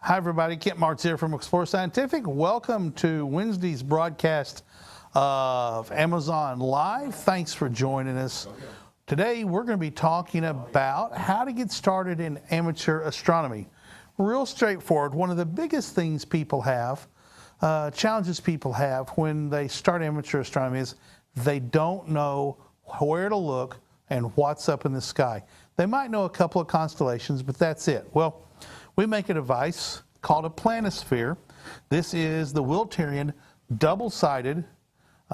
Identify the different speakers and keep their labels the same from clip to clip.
Speaker 1: Hi, everybody. Kent Martz here from Explore Scientific. Welcome to Wednesday's broadcast of Amazon Live. Thanks for joining us. Today, we're going to be talking about how to get started in amateur astronomy. Real straightforward. One of the biggest things people have, challenges people have when they start amateur astronomy is they don't know where to look and what's up in the sky. They might know a couple of constellations, but that's it. Well, we make a device called a planisphere. This is the Wiltirian double-sided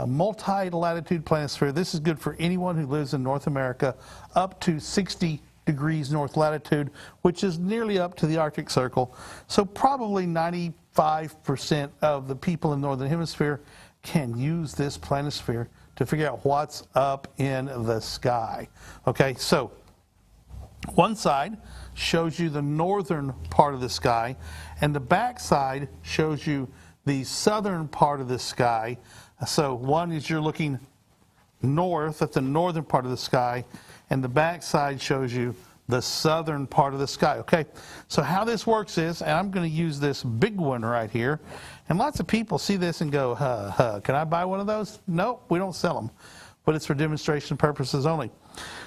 Speaker 1: multi-latitude planisphere. This is good for anyone who lives in North America up to 60 degrees north latitude, which is nearly up to the Arctic Circle. So probably 95% of the people in the Northern Hemisphere can use this planisphere to figure out what's up in the sky. Okay, so one side shows you the northern part of the sky, and the back side shows you the southern part of the sky. So one is you're looking north at the northern part of the sky, and the back side shows you the southern part of the sky. Okay, so how this works is, and I'm going to use this big one right here, and lots of people see this and go, can I buy one of those? Nope, we don't sell them, but it's for demonstration purposes only.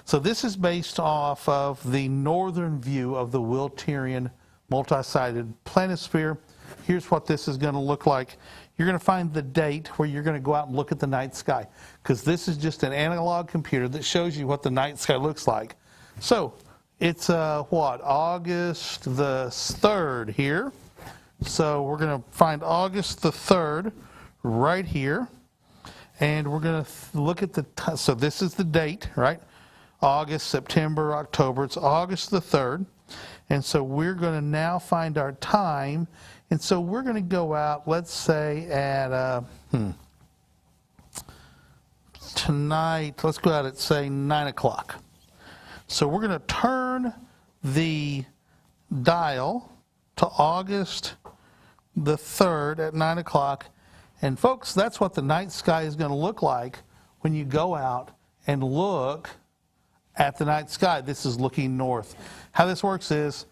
Speaker 1: So this is based off of the northern view of the Wiltirian multi-sided planisphere. Here's what this is going to look like. You're going to find the date where you're going to go out and look at the night sky, because this is just an analog computer that shows you what the night sky looks like. So it's August the 3rd here. So we're going to find August the 3rd right here. And we're going to look at so this is the date, right? August, September, October. It's August the 3rd. And so we're going to now find our time. And so we're going to go out, let's say at, tonight, let's go out at, say, 9 o'clock. So we're going to turn the dial to August the 3rd at 9 o'clock. And folks, that's what the night sky is going to look like when you go out and look at the night sky. This is looking north. How this works is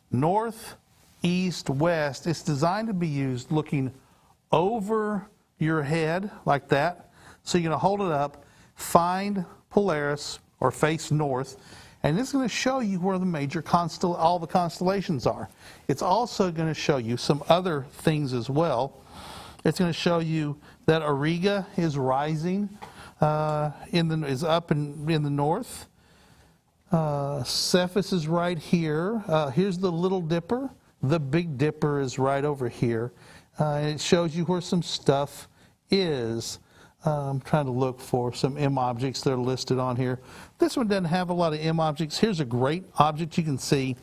Speaker 1: north, east, west. It's designed to be used looking over your head like that. So you're going to hold it up, find Polaris or face north, and it's going to show you where the major all the constellations are. It's also going to show you some other things as well. It's going to show you that Auriga is rising, is up in the north. Cephus is right here. Here's the Little Dipper. The Big Dipper is right over here. And it shows you where some stuff is. I'm trying to look for some M objects that are listed on here. This one doesn't have a lot of M objects. Here's a great object you can see.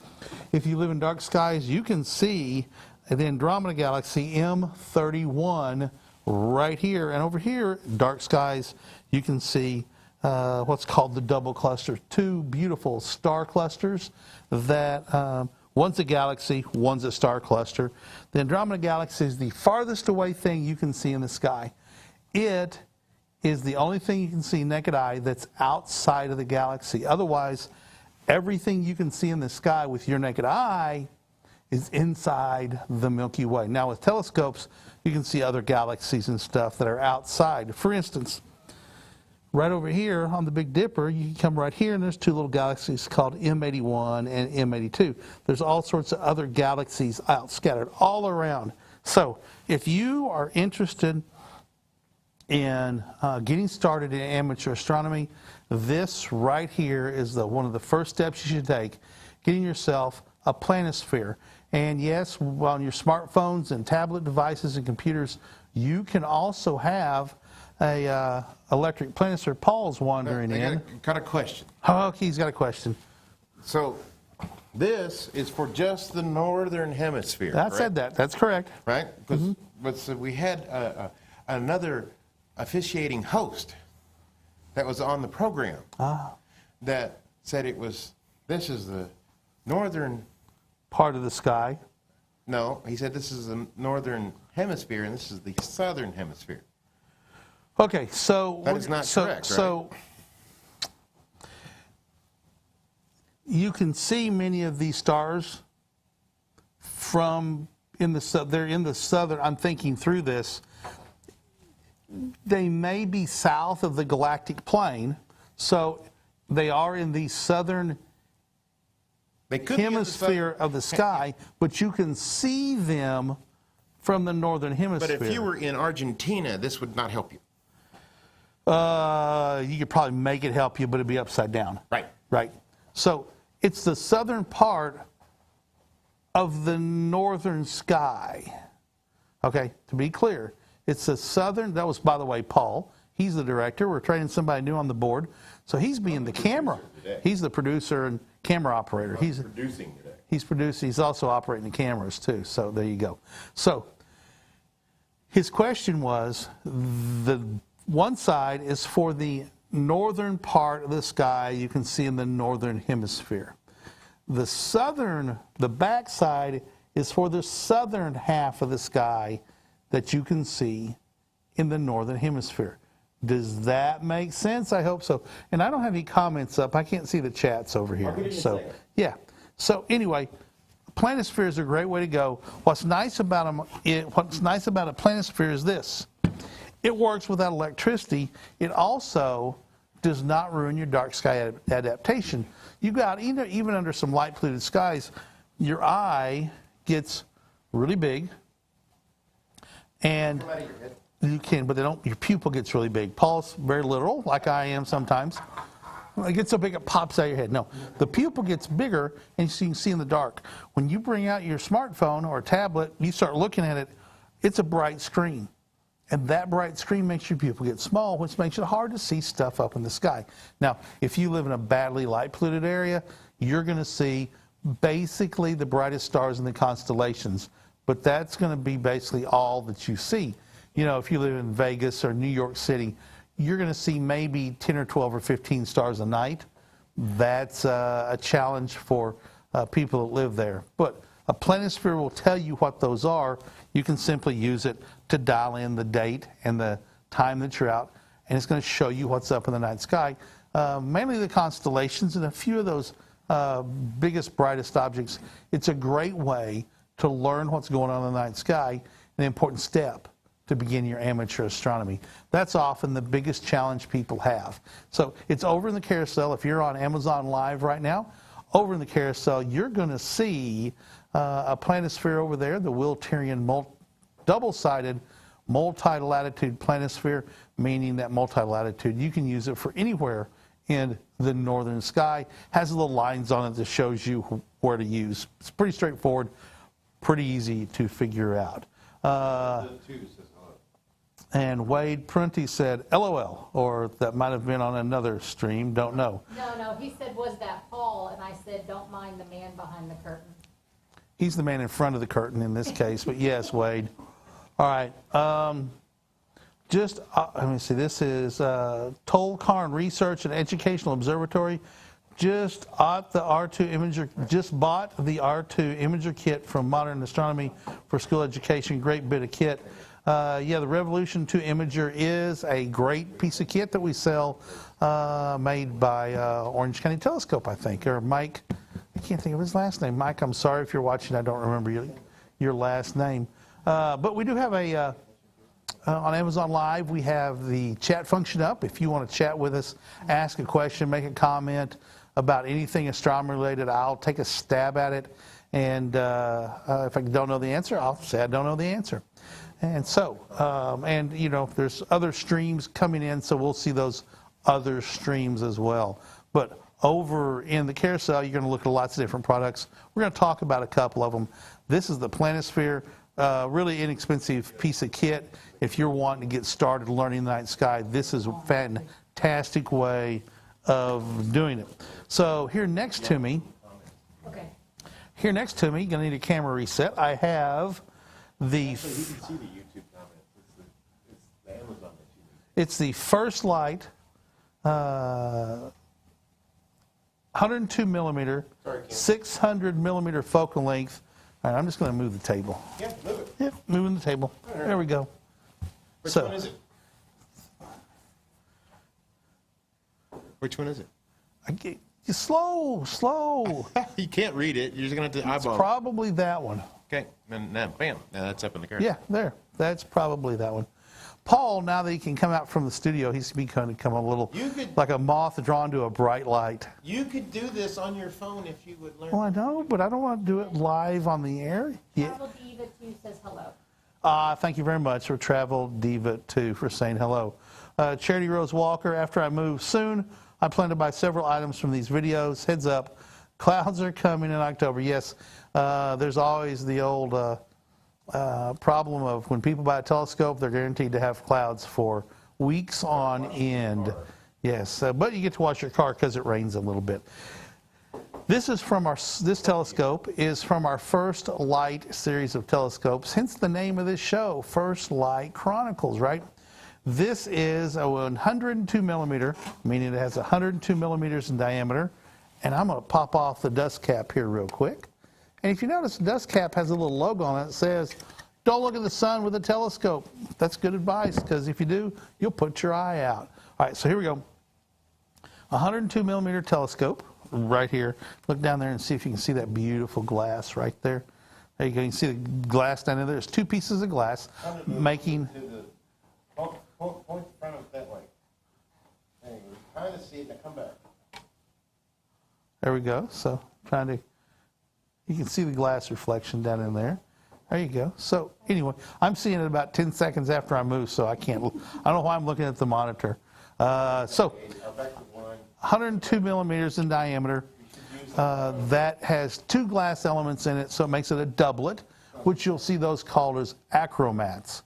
Speaker 1: If you live in dark skies, you can see the Andromeda Galaxy M31 right here. And over here, dark skies, you can see what's called the double cluster. Two beautiful star clusters that one's a galaxy, one's a star cluster. The Andromeda Galaxy is the farthest away thing you can see in the sky. It is the only thing you can see naked eye that's outside of the galaxy. Otherwise, everything you can see in the sky with your naked eye is inside the Milky Way. Now with telescopes, you can see other galaxies and stuff that are outside. For instance, right over here on the Big Dipper, you can come right here and there's two little galaxies called M81 and M82. There's all sorts of other galaxies out scattered all around. So if you are interested in getting started in amateur astronomy, this right here is one of the first steps you should take, getting yourself a planisphere. And yes, on your smartphones and tablet devices and computers, you can also have a electric planisphere. Paul's wandering in.
Speaker 2: Got a question.
Speaker 1: Oh, okay, he's got a question.
Speaker 2: So this is for just the northern hemisphere.
Speaker 1: I said that. That's correct.
Speaker 2: Right? Because we had another officiating host that was on the program that said this is the northern
Speaker 1: part of the sky.
Speaker 2: No, he said this is the northern hemisphere and this is the southern hemisphere.
Speaker 1: Okay, so
Speaker 2: that is not correct,
Speaker 1: so
Speaker 2: right?
Speaker 1: You can see many of these stars from they're in the southern, I'm thinking through this, they may be south of the galactic plane, so they are in the southern hemisphere of the sky, but you can see them from the northern hemisphere.
Speaker 2: But if you were in Argentina, this would not help you.
Speaker 1: You could probably make it help you, but it'd be upside down.
Speaker 2: Right.
Speaker 1: Right. So it's the southern part of the northern sky. Okay, to be clear, it's the southern, that was, by the way, Paul. He's the director. We're training somebody new on the board. So he's being the camera. He's the producer and camera operator. He's
Speaker 2: producing today.
Speaker 1: He's producing. He's also operating the cameras, too. So there you go. So his question was, the one side is for the northern part of the sky you can see in the northern hemisphere. The back side is for the southern half of the sky that you can see in the northern hemisphere. Does that make sense? I hope so. And I don't have any comments up. I can't see the chats over here. So, yeah. So anyway, planisphere is a great way to go. What's nice about a planisphere is this. It works without electricity. It also does not ruin your dark sky adaptation. You got, even under some light polluted skies, your eye gets really big, and you can, but your pupil gets really big. Paul's very literal, like I am sometimes. It gets so big it pops out of your head. No, the pupil gets bigger, and you can see in the dark. When you bring out your smartphone or tablet, you start looking at it, it's a bright screen. And that bright screen makes your pupil get small, which makes it hard to see stuff up in the sky. Now, if you live in a badly light polluted area, you're going to see basically the brightest stars in the constellations. But that's going to be basically all that you see. You know, if you live in Vegas or New York City, you're going to see maybe 10 or 12 or 15 stars a night. That's a challenge for people that live there. But a planisphere will tell you what those are. You can simply use it to dial in the date and the time that you're out, and it's going to show you what's up in the night sky. Mainly the constellations and a few of those biggest, brightest objects. It's a great way to learn what's going on in the night sky, an important step to begin your amateur astronomy. That's often the biggest challenge people have. So it's over in the carousel. If you're on Amazon Live right now, over in the carousel, you're going to see a planisphere over there, the Wiltirian double-sided multi-latitude planisphere, meaning that multi-latitude, you can use it for anywhere in the northern sky. Has little lines on it that shows you where to use. It's pretty straightforward, pretty easy to figure out. And Wade Prunty said, LOL, or that might have been on another stream, don't know.
Speaker 3: No, he said, was that Paul? And I said, don't mind the man behind the curtain.
Speaker 1: He's the man in front of the curtain in this case, but yes, Wade. All right. Let me see, this is Tolkarn Research and Educational Observatory. Just bought the R2 Imager kit from Modern Astronomy for School Education. Great bit of kit. The Revolution 2 Imager is a great piece of kit that we sell, made by Orange County Telescope, I think, or Mike. I can't think of his last name. Mike, I'm sorry if you're watching. I don't remember your last name. But we do have on Amazon Live, we have the chat function up. If you want to chat with us, ask a question, make a comment about anything astronomy related, I'll take a stab at it. And if I don't know the answer, I'll say I don't know the answer. And so, there's other streams coming in, so we'll see those other streams as well. But over in the carousel, you're going to look at lots of different products. We're going to talk about a couple of them. This is the planisphere, really inexpensive piece of kit. If you're wanting to get started learning the night sky, this is a fantastic way of doing it. So here next to me, you're going to need a camera reset. I have the...
Speaker 2: Actually, you can see the YouTube comments. It's the Amazon that you need.
Speaker 1: It's the First Light 102 millimeter, 600 millimeter focal length. All right, I'm just going to move the table.
Speaker 2: Yeah, move it.
Speaker 1: Yep, moving the table.
Speaker 2: Right.
Speaker 1: There we go.
Speaker 2: Which one is it? Which one is it?
Speaker 1: Slow.
Speaker 2: You can't read it. You're just going to have to
Speaker 1: It's
Speaker 2: eyeball.
Speaker 1: probably that one.
Speaker 2: Okay, and now, bam, now that's up in the curtain.
Speaker 1: Yeah, there. That's probably that one. Paul, now that he can come out from the studio, he's become a little like a moth drawn to a bright light.
Speaker 2: You could do this on your phone if you would learn.
Speaker 1: Well, I know, but I don't want to do it live on the air. Yeah.
Speaker 3: Travel Diva 2 says hello.
Speaker 1: Thank you very much for Travel Diva 2 for saying hello. Charity Rose Walker, after I move soon, I plan to buy several items from these videos. Heads up, clouds are coming in October. Yes, there's always the old problem of when people buy a telescope, they're guaranteed to have clouds for weeks on end. Yes, but you get to wash your car because it rains a little bit. This telescope is from our First Light series of telescopes, hence the name of this show, First Light Chronicles, right? This is a 102 millimeter, meaning it has 102 millimeters in diameter. And I'm going to pop off the dust cap here real quick. And if you notice, the dust cap has a little logo on it that says, don't look at the sun with a telescope. That's good advice, because if you do, you'll put your eye out. All right, so here we go. 102 millimeter telescope right here. Look down there and see if you can see that beautiful glass right there. There you go. You can see the glass down there. There's two pieces of glass making...
Speaker 2: Point in front of it that way. There you go. Kind of see it. Now come back.
Speaker 1: There we go. So you can see the glass reflection down in there. There you go. So anyway, I'm seeing it about 10 seconds after I move, so I don't know why I'm looking at the monitor. So 102 millimeters in diameter. That has two glass elements in it, so it makes it a doublet, which you'll see those called as achromats.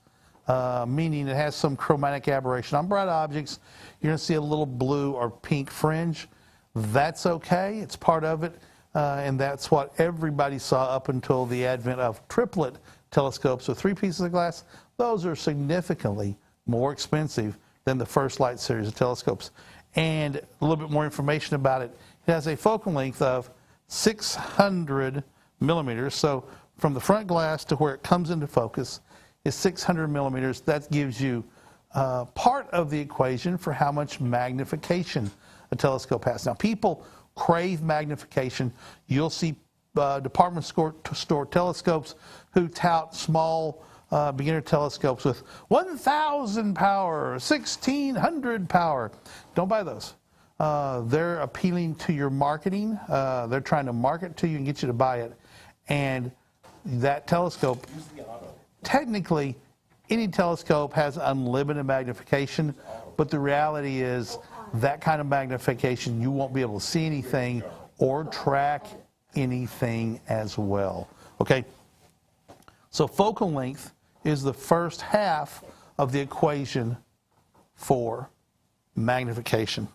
Speaker 1: Meaning it has some chromatic aberration. On bright objects, you're going to see a little blue or pink fringe. That's okay. It's part of it. And that's what everybody saw up until the advent of triplet telescopes with three pieces of glass. Those are significantly more expensive than the First Light series of telescopes. And a little bit more information about it. It has a focal length of 600 millimeters. So from the front glass to where it comes into focus is 600 millimeters. That gives you part of the equation for how much magnification a telescope has. Now, people crave magnification. You'll see department store telescopes who tout small beginner telescopes with 1,000 power, 1,600 power. Don't buy those. They're appealing to your marketing. They're trying to market to you and get you to buy it. And that telescope, technically, any telescope has unlimited magnification, but the reality is that kind of magnification, you won't be able to see anything or track anything as well. Okay? So focal length is the first half of the equation for magnification.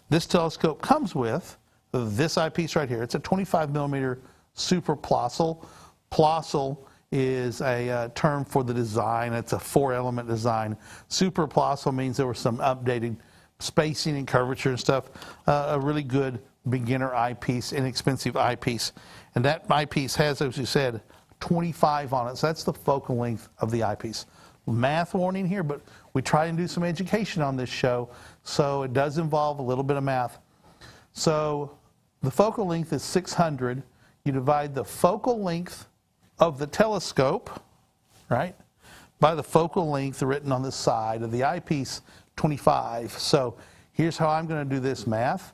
Speaker 1: This telescope comes with this eyepiece right here. It's a 25 millimeter super Plössl. Plössl is a term for the design. It's a 4-element design. Super Plössl means there was some updated spacing and curvature and stuff. A really good beginner eyepiece, inexpensive eyepiece. And that eyepiece has, as you said, 25 on it. So that's the focal length of the eyepiece. Math warning here, but we try and do some education on this show, so it does involve a little bit of math. So the focal length is 600. You divide the focal length of the telescope, right, by the focal length written on the side of the eyepiece, 25. So here's how I'm going to do this math.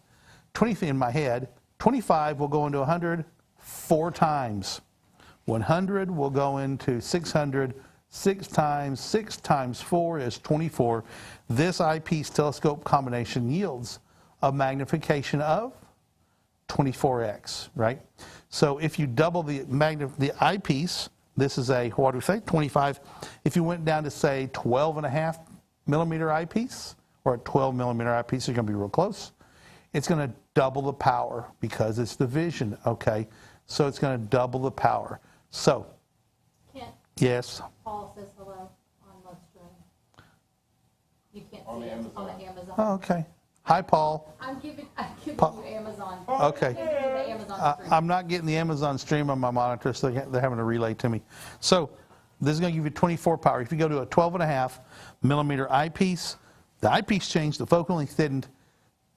Speaker 1: 20 in my head, 25 will go into 100 4 times. 100 will go into 600 6 times. 6 times 4 is 24. This eyepiece telescope combination yields a magnification of 24x, right? So if you double the eyepiece, this is a, what do we say, 25. If you went down to, say, 12.5 millimeter eyepiece, or a 12 millimeter eyepiece, you're going to be real close. It's going to double the power because it's the vision, okay? So it's going to double the power. So,
Speaker 3: Kent,
Speaker 1: yes?
Speaker 3: Paul says hello on Livestream. You can't
Speaker 2: On
Speaker 3: see
Speaker 2: the
Speaker 3: it
Speaker 2: Amazon.
Speaker 3: on the Amazon.
Speaker 1: Oh, okay. Hi, Paul.
Speaker 3: I'm giving
Speaker 1: Paul.
Speaker 3: you Amazon.
Speaker 1: Okay.
Speaker 3: I'm giving you the Amazon stream.
Speaker 1: I'm not getting the Amazon stream on my monitor, so they're having to relay to me. So this is going to give you 24 power. If you go to a 12.5 millimeter eyepiece, the eyepiece changed, the focal length didn't.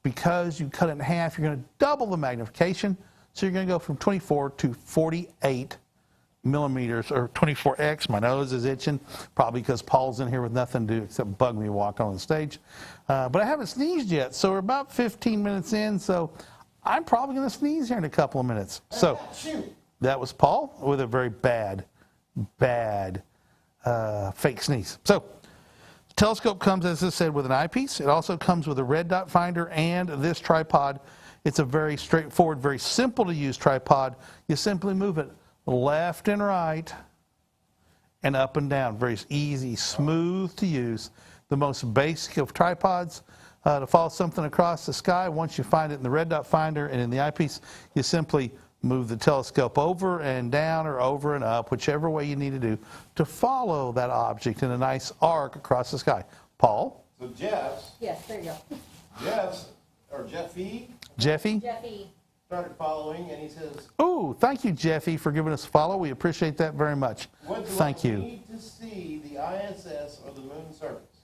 Speaker 1: Because you cut it in half, you're going to double the magnification. So you're going to go from 24 to 48 millimeters, or 24x. My nose is itching, probably because Paul's in here with nothing to do except bug me walking on the stage. But I haven't sneezed yet, so we're about 15 minutes in, so I'm probably going to sneeze here in a couple of minutes. So that was Paul with a very bad fake sneeze. So the telescope comes, as I said, with an eyepiece. It also comes with a red dot finder and this tripod. It's a very straightforward, very simple to use tripod. You simply move it left and right and up and down. Very easy, smooth to use. The most basic of tripods. To follow something across the sky, once you find it in the red dot finder and in the eyepiece, you simply move the telescope over and down or over and up, whichever way you need to do, to follow that object in a nice arc across the sky. Paul?
Speaker 2: So Jeff's,
Speaker 3: Yes, there you go.
Speaker 2: Jeffy
Speaker 3: Jeffy.
Speaker 2: started following, and he says,
Speaker 1: Oh, thank you, Jeffy, for giving us a follow. We appreciate that very much. Thank you.
Speaker 2: Need to see the ISS or the moon's surface?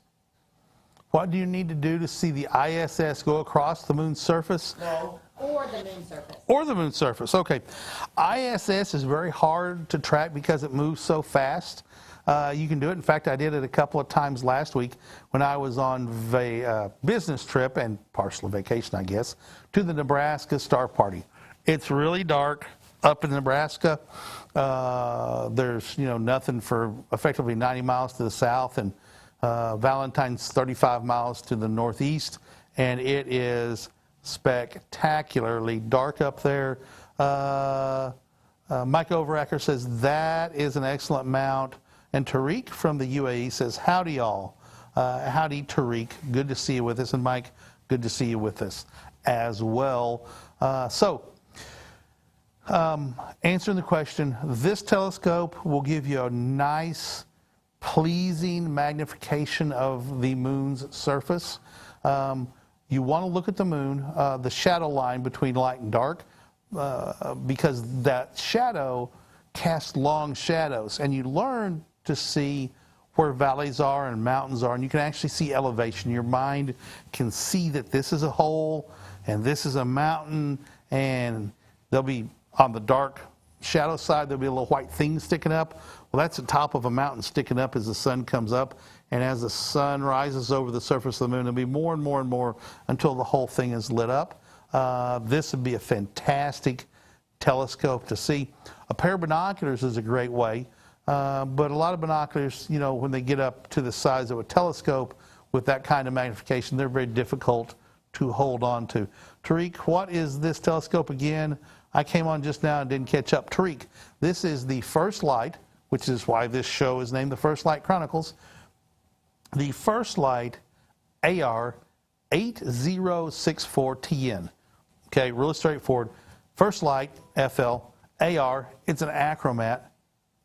Speaker 1: What do you need to do to see the ISS go across the moon's surface?
Speaker 2: No.
Speaker 3: Or the moon surface.
Speaker 1: Or the moon's surface. Okay. ISS is very hard to track because it moves so fast. You can do it. In fact, I did it a couple of times last week when I was on a business trip and partial vacation, I guess, to the Nebraska Star Party. It's really dark up in Nebraska. There's nothing for effectively 90 miles to the south, and Valentine's 35 miles to the northeast, and it is spectacularly dark up there. Mike Overacker says that is an excellent mount. And Tariq from the UAE says, howdy y'all. Howdy Tariq, good to see you with us. And Mike, good to see you with us as well. Answering the question, this telescope will give you a nice, pleasing magnification of the moon's surface. You want to look at the moon, the shadow line between light and dark, because that shadow casts long shadows, and you learn to see where valleys are and mountains are, and you can actually see elevation. Your mind can see that this is a hole and this is a mountain, and there'll be, on the dark shadow side, there'll be a little white thing sticking up. Well, that's the top of a mountain sticking up as the sun comes up, and as the sun rises over the surface of the moon, there'll be more and more and more until the whole thing is lit up. This would be a fantastic telescope to see. A pair of binoculars is a great way, but a lot of binoculars, when they get up to the size of a telescope with that kind of magnification, they're very difficult to hold on to. Tariq, what is this telescope again? I came on just now and didn't catch up. Tariq, this is the First Light, which is why this show is named the First Light Chronicles. The First Light AR 8064TN. Okay, really straightforward. First Light FL AR, it's an achromat.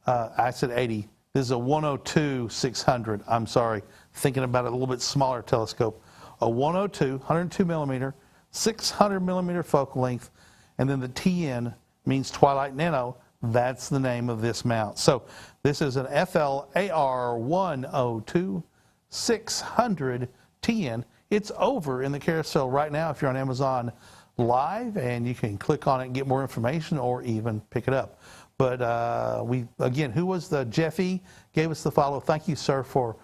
Speaker 1: I said 80. This is a 102-600. I'm sorry, thinking about it, a little bit smaller telescope. A 102 millimeter, 600 millimeter focal length, and then the TN means Twilight Nano. That's the name of this mount. So this is an FL AR 102-600 TN. It's over in the carousel right now if you're on Amazon Live, and you can click on it and get more information or even pick it up. But who was the Jeffy? Gave us the follow. Thank you, sir, for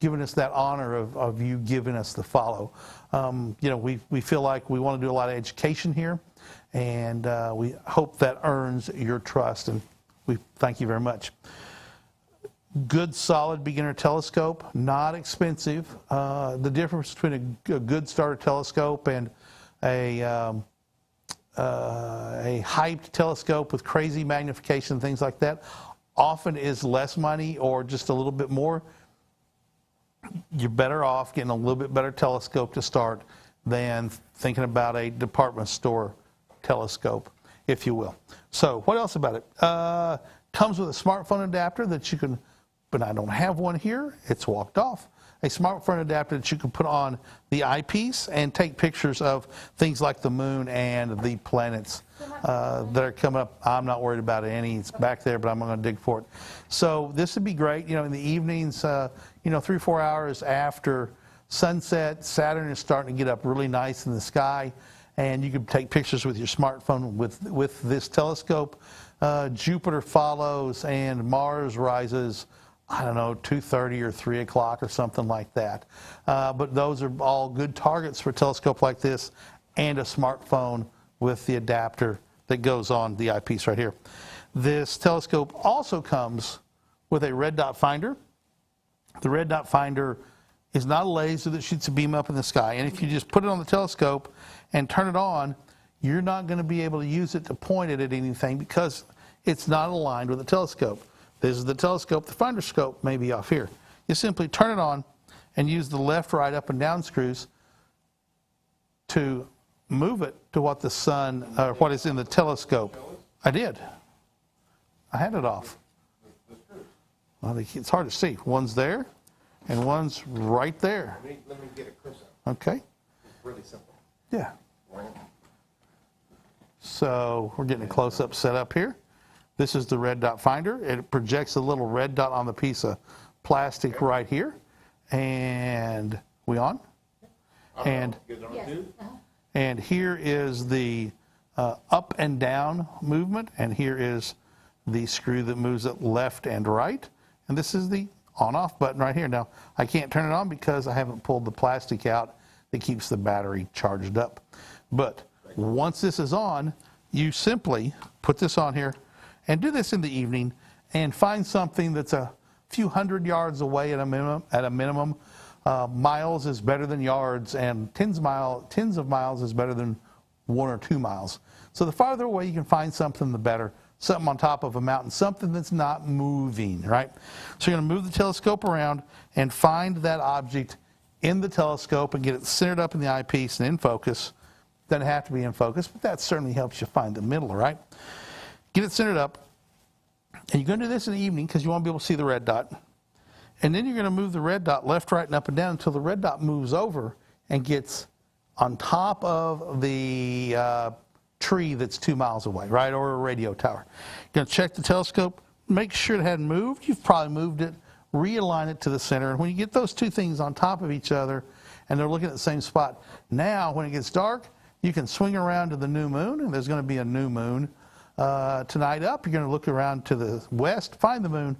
Speaker 1: giving us that honor of you giving us the follow. We feel like we want to do a lot of education here, and we hope that earns your trust, and we thank you very much. Good, solid beginner telescope, not expensive. The difference between a good starter telescope and a hyped telescope with crazy magnification, things like that, often is less money or just a little bit more. You're better off getting a little bit better telescope to start than thinking about a department store telescope, if you will. So what else about it? Comes with a smartphone adapter that you can, but I don't have one here. It's walked off. A smartphone adapter that you can put on the eyepiece and take pictures of things like the moon and the planets that are coming up. I'm not worried about any. It's back there, but I'm going to dig for it. So this would be great. In the evenings, 3-4 hours after sunset, Saturn is starting to get up really nice in the sky, and you can take pictures with your smartphone with this telescope. Jupiter follows and Mars rises, I don't know, 2:30 or 3 o'clock or something like that. But those are all good targets for a telescope like this and a smartphone with the adapter that goes on the eyepiece right here. This telescope also comes with a red dot finder. The red dot finder is not a laser that shoots a beam up in the sky. And if you just put it on the telescope and turn it on, you're not going to be able to use it to point it at anything because it's not aligned with the telescope. This is the telescope. The finder scope may be off here. You simply turn it on and use the left, right, up, and down screws to move it to what the sun, or what is in the telescope. I did. I had it off. Well, it's hard to see. One's there, and one's right there.
Speaker 2: Let me get a close-up.
Speaker 1: Okay.
Speaker 2: It's really simple.
Speaker 1: Yeah. So we're getting a close-up set up here. This is the red dot finder. It projects a little red dot on the piece of plastic right here. And we on? And
Speaker 3: Yes.
Speaker 1: and here is the up and down movement, and here is the screw that moves it left and right. And this is the on-off button right here. Now, I can't turn it on because I haven't pulled the plastic out that keeps the battery charged up. But once this is on, you simply put this on here and do this in the evening and find something that's a few hundred yards away at a minimum. Miles is better than yards, and tens of miles is better than 1 or 2 miles. So the farther away you can find something, the better. Something on top of a mountain, something that's not moving, right? So you're going to move the telescope around and find that object in the telescope and get it centered up in the eyepiece and in focus. Doesn't have to be in focus, but that certainly helps you find the middle, right? Get it centered up. And you're going to do this in the evening because you want to be able to see the red dot. And then you're going to move the red dot left, right, and up and down until the red dot moves over and gets on top of the tree that's 2 miles away, right, or a radio tower. You're going to check the telescope, make sure it hadn't moved. You've probably moved it. Realign it to the center. And when you get those two things on top of each other and they're looking at the same spot, now when it gets dark, you can swing around to the new moon, and there's going to be a new moon tonight up. You're going to look around to the west, find the moon,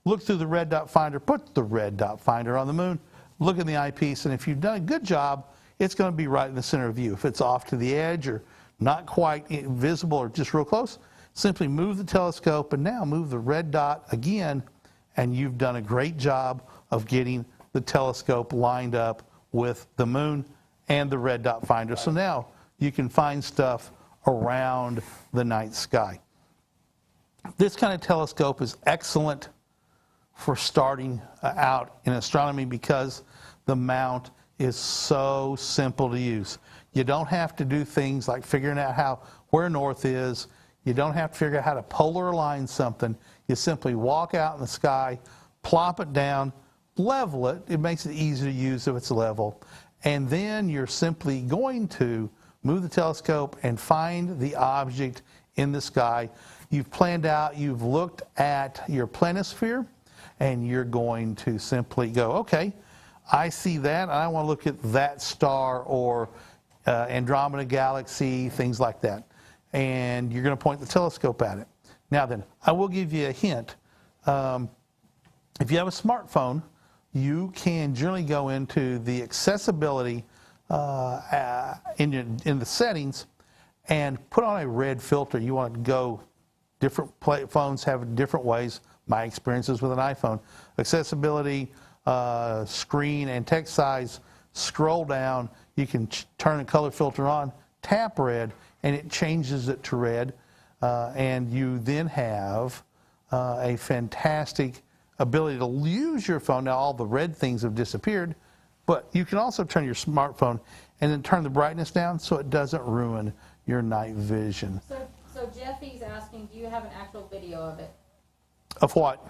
Speaker 1: look through the red dot finder, put the red dot finder on the moon, look in the eyepiece, and if you've done a good job, it's going to be right in the center of view. If it's off to the edge or not quite visible or just real close, simply move the telescope and now move the red dot again, and you've done a great job of getting the telescope lined up with the moon and the red dot finder. So now you can find stuff around the night sky. This kind of telescope is excellent for starting out in astronomy because the mount is so simple to use. You don't have to do things like figuring out where north is. You don't have to figure out how to polar align something. You simply walk out in the sky, plop it down, level it. It makes it easy to use if it's level. And then you're simply going to move the telescope and find the object in the sky. You've planned out, you've looked at your planisphere, and you're going to simply go, okay, I see that, and I want to look at that star or Andromeda Galaxy, things like that. And you're going to point the telescope at it. Now then, I will give you a hint. If you have a smartphone, you can generally go into the accessibility in the settings and put on a red filter. You want to go, different phones have different ways. My experience is with an iPhone. Accessibility, screen, and text size, scroll down. You can turn a color filter on, tap red, and it changes it to red. And you then have a fantastic ability to use your phone. Now all the red things have disappeared, but you can also turn your smartphone and then turn the brightness down so it doesn't ruin your night vision.
Speaker 3: So Jeffy's asking, do you have an actual video of it?
Speaker 1: Of what?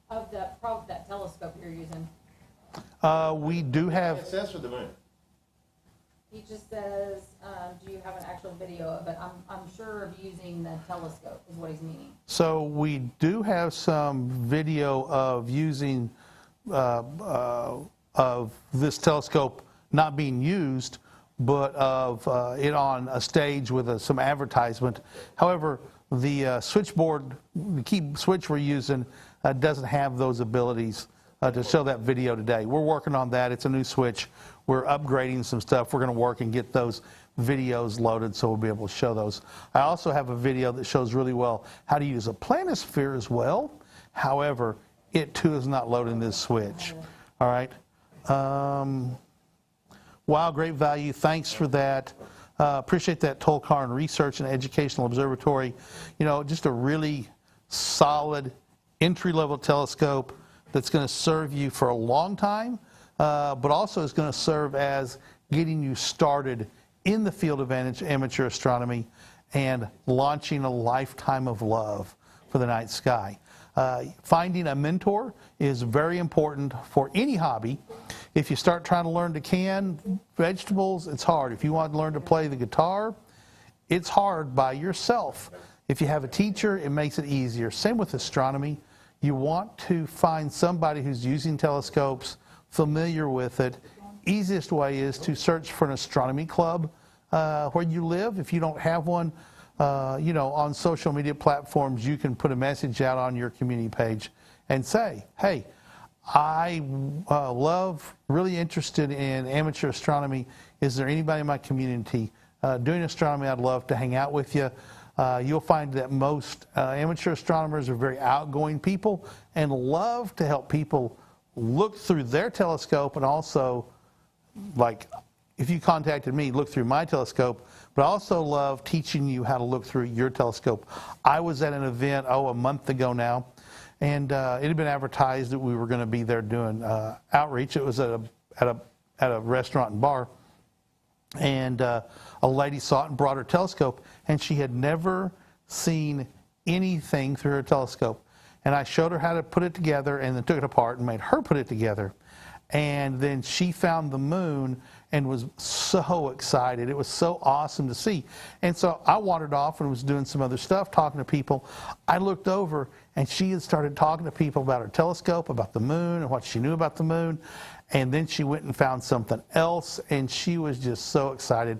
Speaker 3: Of that telescope you're using?
Speaker 1: We do have.
Speaker 2: It says for the moon.
Speaker 3: He just says, do you have an actual video of it? I'm sure of using the telescope is what he's meaning.
Speaker 1: So we do have some video of using of this telescope not being used, but of it on a stage with some advertisement. However, the switchboard, the key switch we're using doesn't have those abilities to show that video today. We're working on that. It's a new switch. We're upgrading some stuff. We're going to work and get those videos loaded so we'll be able to show those. I also have a video that shows really well how to use a planisphere as well. However, it too is not loading this switch. All right. Wow, great value. Thanks for that. Appreciate that, Tolkarn Research and Educational Observatory. You know, just a really solid entry-level telescope that's going to serve you for a long time, but also is going to serve as getting you started in the field of amateur astronomy and launching a lifetime of love for the night sky. Finding a mentor is very important for any hobby. If you start trying to learn to can vegetables, it's hard. If you want to learn to play the guitar, it's hard by yourself. If you have a teacher, it makes it easier. Same with astronomy. You want to find somebody who's using telescopes, familiar with it. Easiest way is to search for an astronomy club where you live. If you don't have one, you know, on social media platforms, you can put a message out on your community page and say, hey, I really interested in amateur astronomy. Is there anybody in my community doing astronomy? I'd love to hang out with you. You'll find that most amateur astronomers are very outgoing people and love to help people look through their telescope, and also, like, if you contacted me, look through my telescope, but I also love teaching you how to look through your telescope. I was at an event, a month ago now, and it had been advertised that we were going to be there doing outreach. It was at a restaurant and bar, and a lady saw it and brought her telescope, and she had never seen anything through her telescope. And I showed her how to put it together, and then took it apart and made her put it together. And then she found the moon and was so excited. It was so awesome to see. And so I wandered off and was doing some other stuff, talking to people. I looked over, and she had started talking to people about her telescope, about the moon, and what she knew about the moon. And then she went and found something else, and she was just so excited.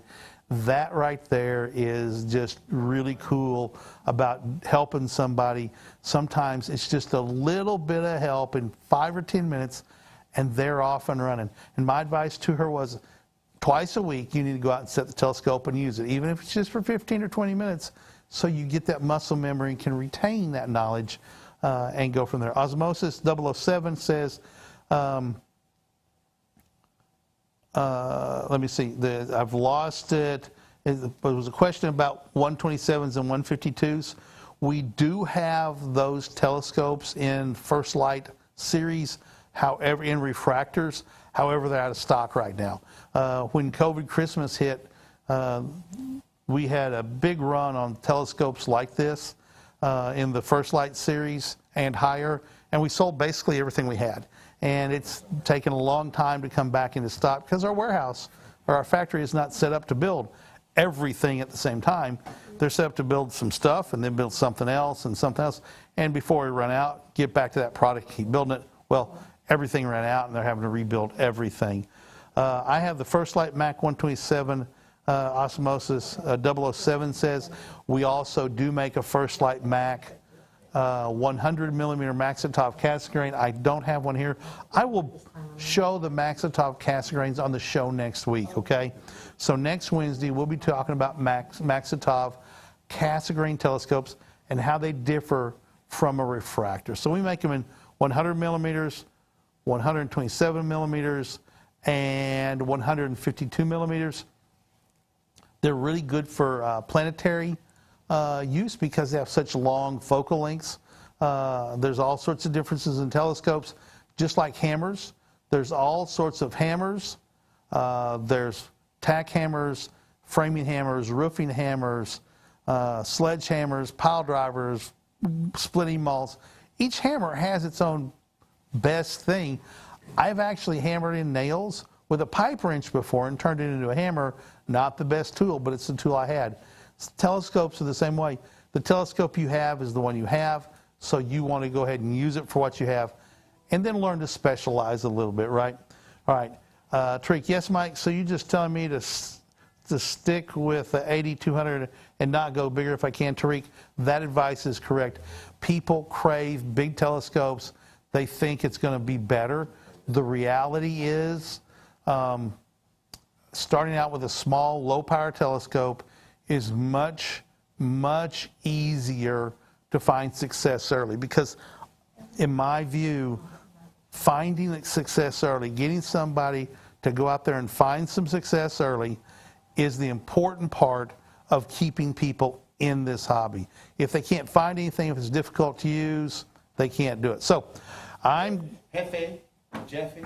Speaker 1: That right there is just really cool about helping somebody. Sometimes it's just a little bit of help in 5 or 10 minutes, and they're off and running. And my advice to her was, twice a week, you need to go out and set the telescope and use it, even if it's just for 15 or 20 minutes, so you get that muscle memory and can retain that knowledge and go from there. Osmosis 007 says, let me see, I've lost it. It was a question about 127s and 152s. We do have those telescopes in First Light series, however, in refractors. However, they're out of stock right now. When COVID Christmas hit, we had a big run on telescopes like this in the First Light series and higher, and we sold basically everything we had. And it's taken a long time to come back into stock because our warehouse or our factory is not set up to build everything at the same time. They're set up to build some stuff and then build something else and something else. And before we run out, get back to that product, keep building it. Well, everything ran out and they're having to rebuild everything. I have the First Light Mac 127 Osmosis 007 says. We also do make a First Light Mac 100 millimeter Maxitov Cassegrain. I don't have one here. I will show the Maxitov Cassegrains on the show next week, okay? So next Wednesday, we'll be talking about Maxitov Cassegrain telescopes and how they differ from a refractor. So we make them in 100 millimeters, 127 millimeters, and 152 millimeters. They're really good for planetary use because they have such long focal lengths. There's all sorts of differences in telescopes, just like hammers. There's all sorts of hammers. There's tack hammers, framing hammers, roofing hammers, sledgehammers, pile drivers, splitting mauls. Each hammer has its own best thing. I've actually hammered in nails with a pipe wrench before and turned it into a hammer. Not the best tool, but it's the tool I had. Telescopes are the same way. The telescope you have is the one you have, so you want to go ahead and use it for what you have, and then learn to specialize a little bit, right? All right. Tariq, yes, Mike, so you're just telling me to to stick with the 80-200 and not go bigger if I can. Tariq, that advice is correct. People crave big telescopes. They think it's going to be better. The reality is, starting out with a small, low-power telescope is much, much easier to find success early, because in my view, finding success early, getting somebody to go out there and find some success early is the important part of keeping people in this hobby. If they can't find anything, if it's difficult to use, they can't do it. So I'm...
Speaker 2: Jefe,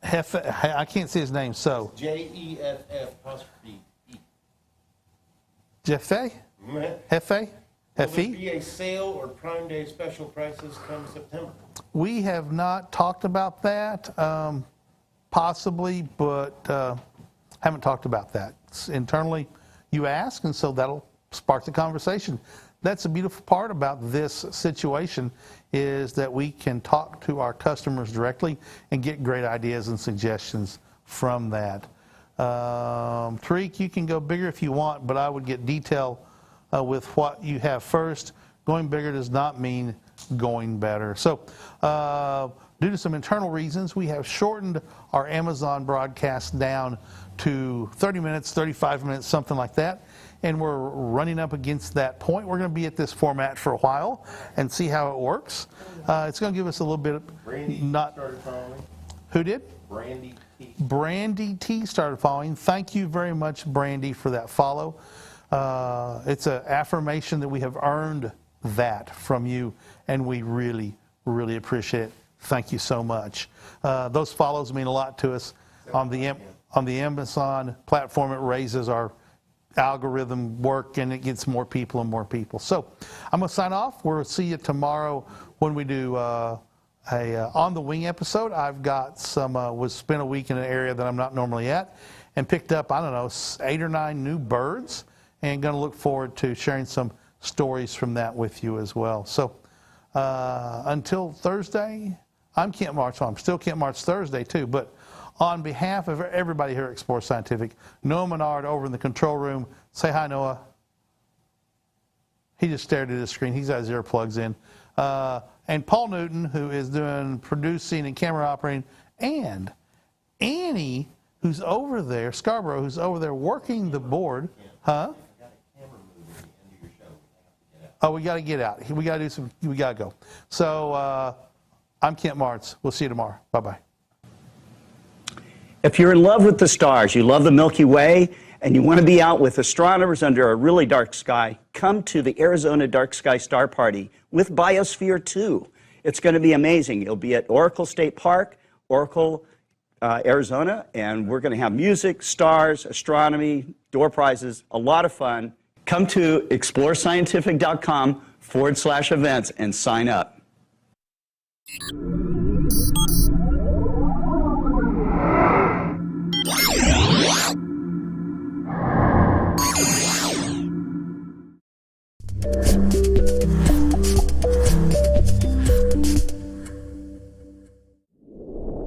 Speaker 1: I can't see his name, so...
Speaker 2: Jeff''.
Speaker 1: Jefe? Jefe?
Speaker 2: Will there be a sale or Prime Day special prices come September?
Speaker 1: We have not talked about that, possibly, but haven't talked about that. Internally, you ask, and so that'll spark the conversation. That's the beautiful part about this situation, is that we can talk to our customers directly and get great ideas and suggestions from that. Tariq, you can go bigger if you want, but I would get detail with what you have first. Going bigger does not mean going better. So due to some internal reasons, we have shortened our Amazon broadcast down to 30 minutes, 35 minutes, something like that. And we're running up against that point. We're going to be at this format for a while and see how it works. It's going to give us a little bit of...
Speaker 2: Brandy started following.
Speaker 1: Who did?
Speaker 2: Brandy T.
Speaker 1: Brandy T started following. Thank you very much, Brandy, for that follow. It's an affirmation that we have earned that from you, and we really, really appreciate it. Thank you so much. Those follows mean a lot to us. On the Amazon platform, it raises our algorithm work, and it gets more people and more people. So I'm going to sign off. We'll see you tomorrow when we do a On the Wing episode. I've got spent a week in an area that I'm not normally at and picked up, I don't know, 8 or 9 new birds, and going to look forward to sharing some stories from that with you as well. So until Thursday, I'm Kent March. I'm still Kent March Thursday too, but on behalf of everybody here at Explore Scientific, Noah Menard over in the control room. Say hi, Noah. He just stared at his screen. He's got his earplugs in. And Paul Newton, who is doing producing and camera operating, and Annie, who's over there, Scarborough, who's over there working the board. Huh? Oh, we got to get out. We got to do some. We got to go. So I'm Kent Martz. We'll see you tomorrow. Bye-bye.
Speaker 4: If you're in love with the stars, you love the Milky Way, and you want to be out with astronomers under a really dark sky, come to the Arizona Dark Sky Star Party with Biosphere 2. It's going to be amazing. You'll be at Oracle State Park, Oracle, Arizona, and we're going to have music, stars, astronomy, door prizes, a lot of fun. Come to explorescientific.com/events and sign up.